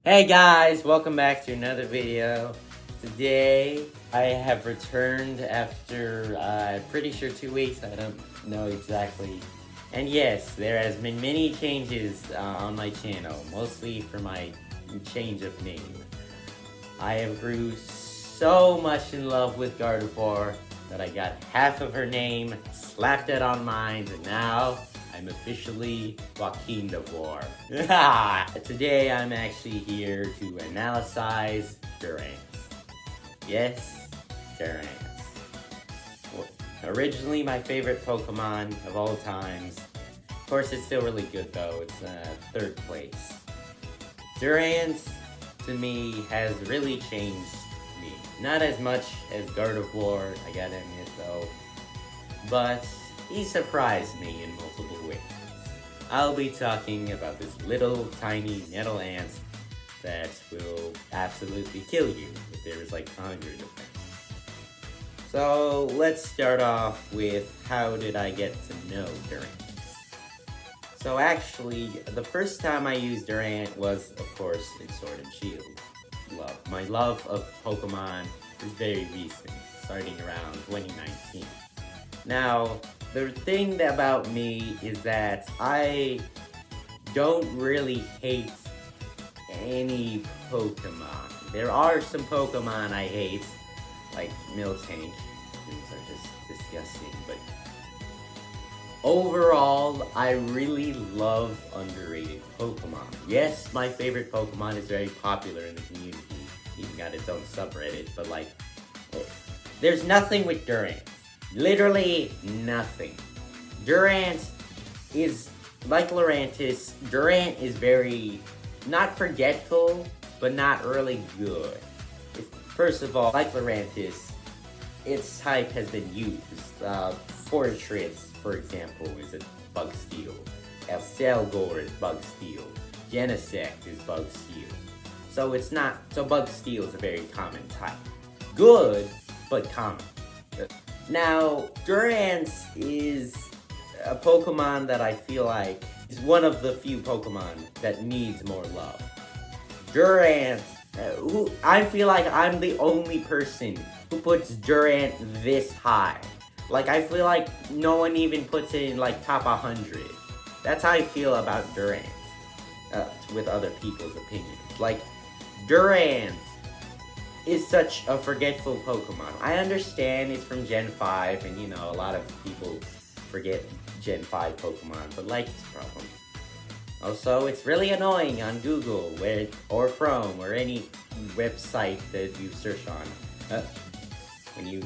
Hey guys, welcome back to another video. Today I have returned after pretty sure 2 weeks, I don't know exactly. And yes, there has been many changes on my channel, mostly for my change of name. I have grew so much in love with Gardevoir that I got half of her name, slapped it on mine, and now I'm officially Joaquin Devore. Today I'm actually here to analyze Durant. Yes, Durant. Well, originally my favorite Pokemon of all times. Of course, it's still really good though. It's third place. Durant, to me, has really changed me. Not as much as Gardevoir, I gotta admit though, but he surprised me in multiple ways. I'll be talking about this little tiny nettle ant that will absolutely kill you if there's like 100 of them. So let's start off with how did I get to know Durant. So actually, the first time I used Durant was, of course, in Sword and Shield. My love of Pokemon is very recent, starting around 2019. Now, the thing about me is that I don't really hate any Pokemon. There are some Pokemon I hate, like Miltank. These are just disgusting, but overall, I really love underrated Pokemon. Yes, my favorite Pokemon is very popular in the community. Even got its own subreddit, but like, there's nothing with Durant. Literally nothing. Durant is, like Lurantis, Durant is very, not forgetful, but not really good. First of all, like Lurantis, its type has been used. Fortress, for example, is a Bug Steel. Elselgor is Bug Steel. Genesect is Bug Steel. So Bug Steel is a very common type. Good, but common. Now, Durant is a Pokemon that I feel like is one of the few Pokemon that needs more love. Durant, I feel like I'm the only person who puts Durant this high. Like, I feel like no one even puts it in, like, top 100. That's how I feel about Durant, with other people's opinions. Like, Durant is such a forgetful Pokemon. I understand it's from Gen 5, and, you know, a lot of people forget Gen 5 Pokemon, but, like, it's a problem. Also, it's really annoying on Google, or Chrome, or any website that you search on. When you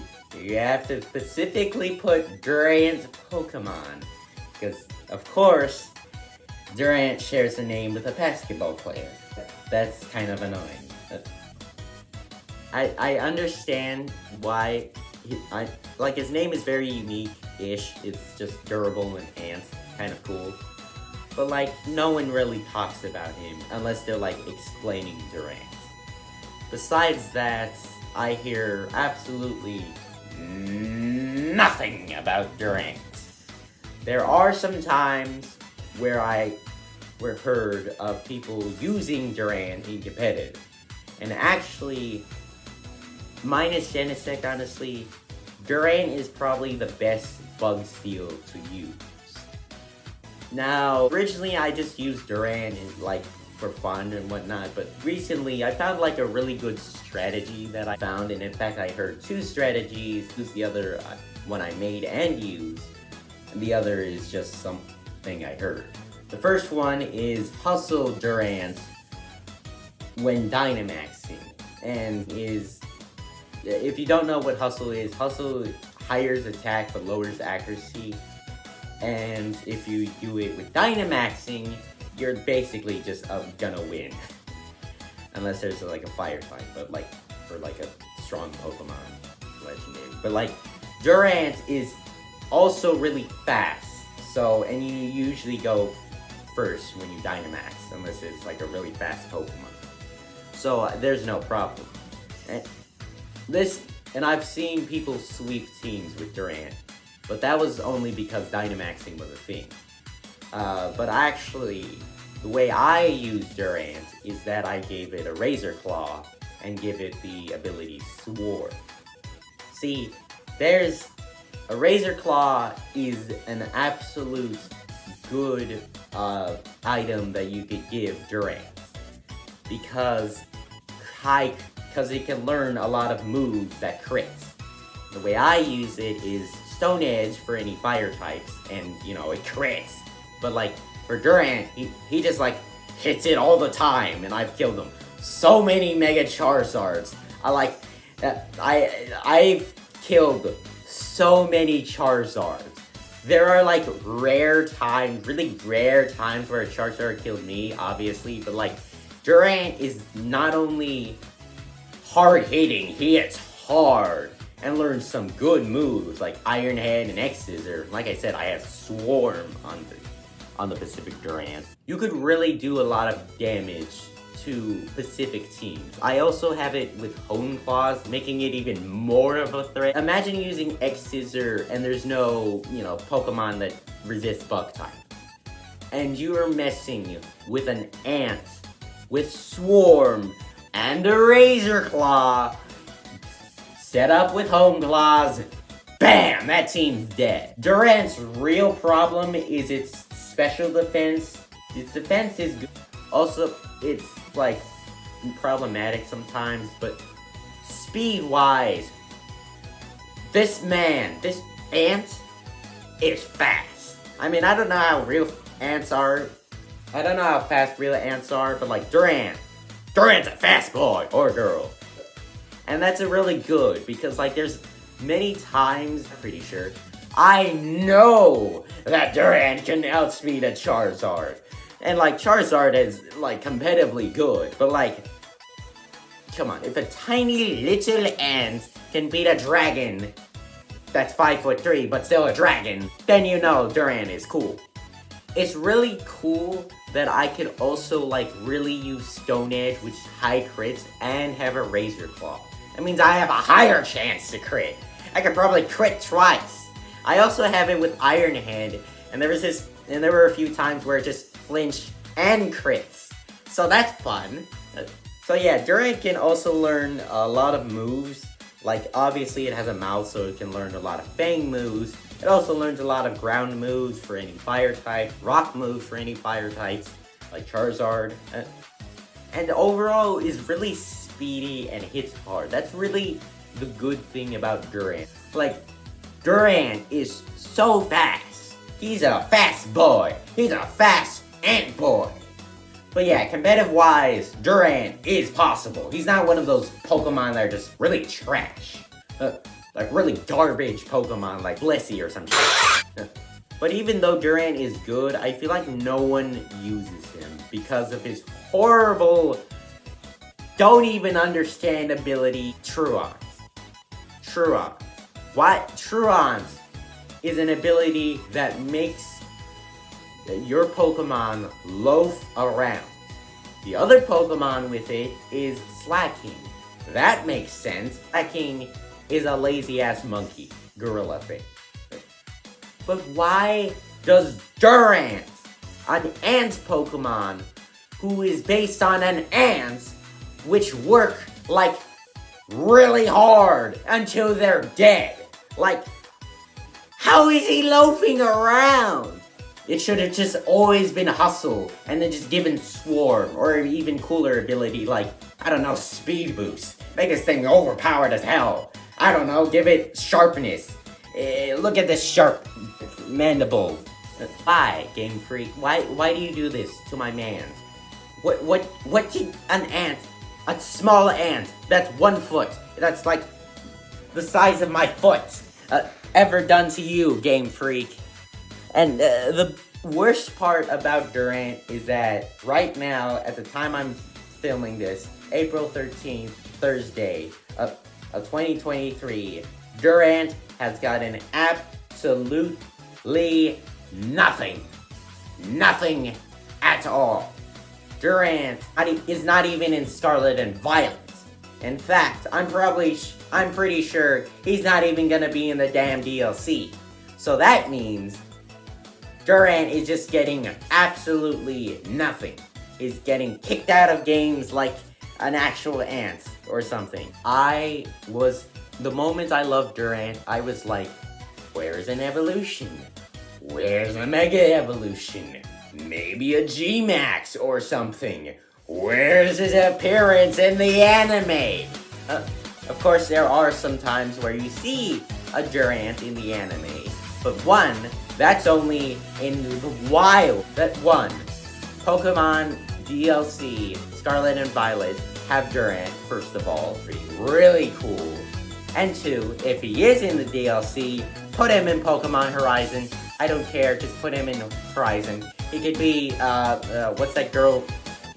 have to specifically put Durant Pokemon, because, of course, Durant shares a name with a basketball player. That's kind of annoying. I understand why, his name is very unique-ish. It's just durable and ant, kind of cool. But, like, no one really talks about him unless they're, like, explaining Durant. Besides that, I hear absolutely nothing about Durant. There are some times where I heard of people using Durant in competitive. And actually, minus Genesect, honestly, Durant is probably the best Bug Steel to use. Now, originally I just used Durant for fun and whatnot, but recently I found like a really good strategy that I found, and in fact I heard two strategies. Who's the other one I made and used, and the other is just something I heard. The first one is Hustle Durant when Dynamaxing, and if you don't know what Hustle is, Hustle higher attack but lowers accuracy, and if you do it with Dynamaxing, you're basically just gonna win. Unless there's like a fire type, but like for like a strong Pokemon legendary. But like Durant is also really fast. And you usually go first when you Dynamax, unless it's like a really fast Pokemon. So there's no problem. And I've seen people sweep teams with Durant, but that was only because Dynamaxing was a thing. But actually, The way I use Durant is that I gave it a Razor Claw and give it the ability Swarm. See, there's a Razor Claw is an absolute good item that you could give Durant because it can learn a lot of moves that crits. The way I use it is Stone Edge for any fire types, and you know, it crits. But like for Durant, he just like hits it all the time, and I've killed him so many Mega Charizards. I've killed so many Charizards. There are like really rare times where a Charizard killed me, obviously, but like Durant is not only hard hitting, he hits hard and learns some good moves like Iron Head and X Scissor. Like I said, I have Swarm on the Pacific Durant. You could really do a lot of damage to Pacific teams. I also have it with Hone Claws, making it even more of a threat. Imagine using X Scissor and there's no, Pokemon that resists Bug type. And you are messing with an Ant, with Swarm, and a Razor Claw. Set up with Home Claws. Bam! That team's dead. Durant's real problem is its special defense. Its defense is good. Also, it's like problematic sometimes, but speed-wise, this ant is fast. I mean, I don't know how real ants are. I don't know how fast real ants are, but like Durant's a fast boy or girl. And that's a really good, because like there's many times, I'm pretty sure, I know that Durant can outspeed a Charizard. And like Charizard is like competitively good, but like, come on, if a tiny little ant can beat a dragon that's 5'3" but still a dragon, then you know Durant is cool. It's really cool that I could also like really use Stone Edge, which is high crits, and have a Razor Claw. That means I have a higher chance to crit. I could probably crit twice. I also have it with Iron Head, and there were a few times where it just flinched and crits. So that's fun. So yeah, Durant can also learn a lot of moves. Like obviously it has a mouth, so it can learn a lot of Fang moves. It also learns a lot of ground moves for any fire type, rock moves for any fire types, like Charizard. And overall is really speedy and hits hard. That's really the good thing about Durant. Like, Durant is so fast. He's a fast boy. He's a fast ant boy. But yeah, competitive-wise, Durant is possible. He's not one of those Pokemon that are just really trash. Like really garbage Pokemon like Blissey or some shit. But even though Durant is good, I feel like no one uses him because of his horrible, don't even understand ability, Truant. Truant is an ability that makes your Pokemon loaf around. The other Pokemon with it is Slacking. That makes sense. Slacking is a lazy-ass monkey gorilla thing. But why does Durant, an ant Pokemon, who is based on an ant, which work like really hard until they're dead? Like, how is he loafing around? It should have just always been Hustle, and then just given Swarm, or an even cooler ability like, I don't know, Speed Boost. Make this thing overpowered as hell. I don't know, give it Sharpness. Look at this sharp mandible. Why, Game Freak? Why do you do this to my man? What did an ant, a small ant, that's 1 foot, that's like the size of my foot, ever done to you, Game Freak? And the worst part about Durant is that right now, at the time I'm filming this, April 13th, Thursday of 2023, Durant has gotten absolutely nothing. Nothing at all. Durant is not even in Scarlet and Violet. In fact, I'm pretty sure he's not even gonna be in the damn DLC. So that means Durant is just getting absolutely nothing. He's getting kicked out of games like an actual ant or something. The moment I loved Durant, I was like, where's an evolution? Where's a Mega Evolution? Maybe a G-Max or something. Where's his appearance in the anime? Of course, there are some times where you see a Durant in the anime, but that's only in the wild. That one, Pokemon DLC, Scarlet and Violet, have Durant, first of all, really cool. And two, if he is in the DLC, put him in Pokemon Horizon. I don't care, just put him in Horizon. He could be, what's that girl?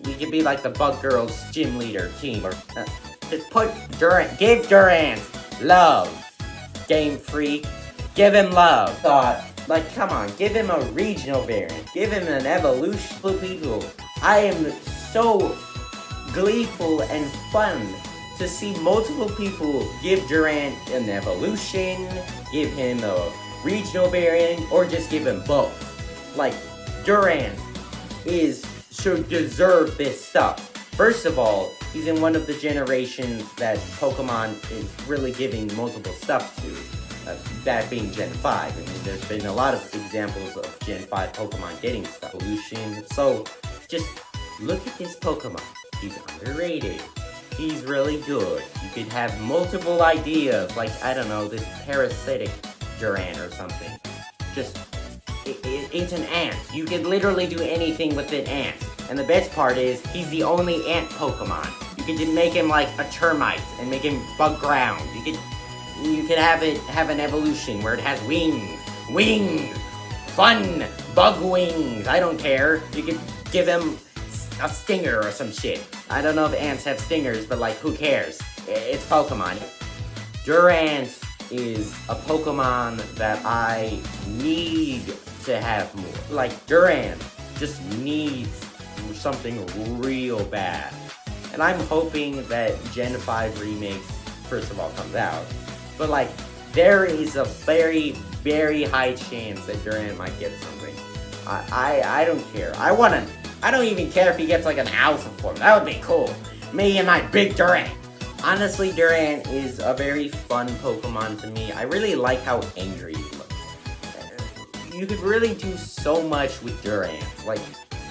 He could be like the Bug Girls gym leader team, or just put Durant, give Durant love. Game Freak, give him love. Like, come on, give him a regional variant. Give him an evolution. People, I am so gleeful and fun to see multiple people give Durant an evolution, give him a regional variant, or just give him both. Like, Durant should deserve this stuff. First of all, he's in one of the generations that Pokemon is really giving multiple stuff to. That being Gen 5. I mean, there's been a lot of examples of Gen 5 Pokemon getting stuff. Evolution. So, just look at this Pokemon. He's underrated. He's really good. You could have multiple ideas, like, I don't know, this parasitic Durant or something. Just, it's an ant. You can literally do anything with an ant. And the best part is, he's the only ant Pokemon. You can just make him like a termite and make him bug ground. You could have an evolution where it has wings. Wings! Fun! Bug wings! I don't care. You could give him a stinger or some shit. I don't know if ants have stingers, but like, who cares? It's Pokemon. Durant is a Pokemon that I need to have more. Like, Durant just needs something real bad. And I'm hoping that Gen 5 Remix, first of all, comes out. But like, there is a very, very high chance that Durant might get something. I don't care. I don't even care if he gets like an alpha form. That would be cool. Me and my big Durant. Honestly, Durant is a very fun Pokemon to me. I really like how angry he looks. You could really do so much with Durant. Like,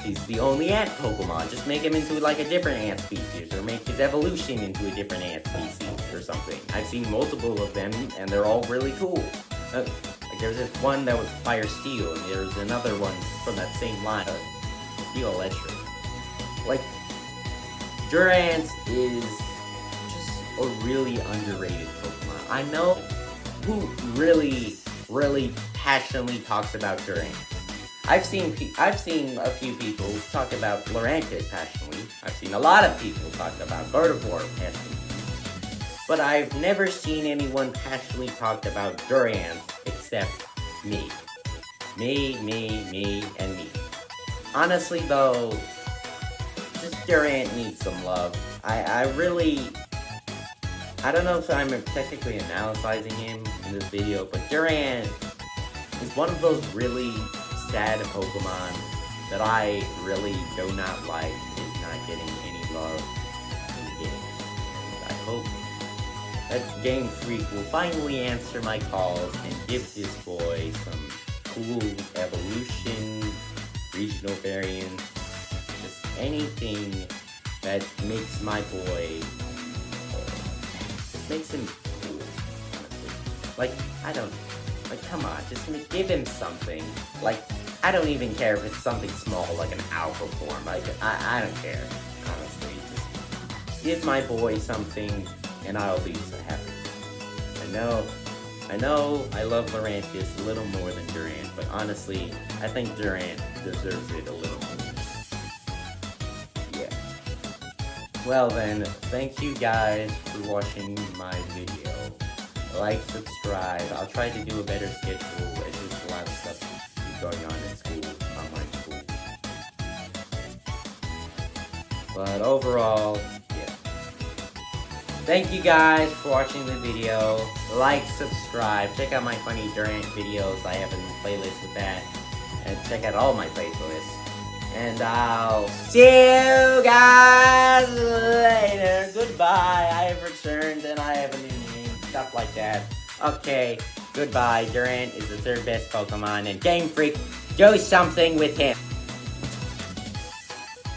he's the only ant Pokemon. Just make him into like a different ant species, or make his evolution into a different ant species or something. I've seen multiple of them, and they're all really cool. Like, there's this one that was Fire Steel, and there's another one from that same line, Steel Electric. Like, Durant is just a really underrated Pokemon. I know who really, really passionately talks about Durant. I've seen a few people talk about Lurantis passionately. I've seen a lot of people talk about Gardevoir passionately. But I've never seen anyone passionately talk about Durant except me. Me, and me. Honestly though, just Durant needs some love. I don't know if I'm technically analyzing him in this video, but Durant is one of those really sad Pokemon that I really do not like is not getting any love in the game. And I hope that Game Freak will finally answer my calls and give this boy some cool evolution, regional variants, just anything that makes my boy, just makes him cool, honestly. Like, come on, just give him something. Like, I don't even care if it's something small, like an alpha form. Like, I don't care, honestly. Just give my boy something, and I'll be so happy. I know I love Lurantis a little more than Durant, but honestly, I think Durant deserves it a little more. Yeah. Well then, thank you guys for watching my video. Like, subscribe. I'll try to do a better schedule. It's just a lot of stuff going on in school, online school. But overall, yeah. Thank you guys for watching the video. Like, subscribe. Check out my funny Durant videos. I have a playlist with that. and check out all my playlists. And I'll see you guys later. Goodbye. I have returned and I have a new name. Stuff like that. Okay, goodbye. Durant is the third best Pokemon, and Game Freak, do something with him.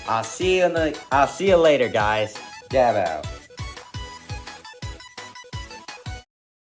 I'll see you later, guys. Dab out.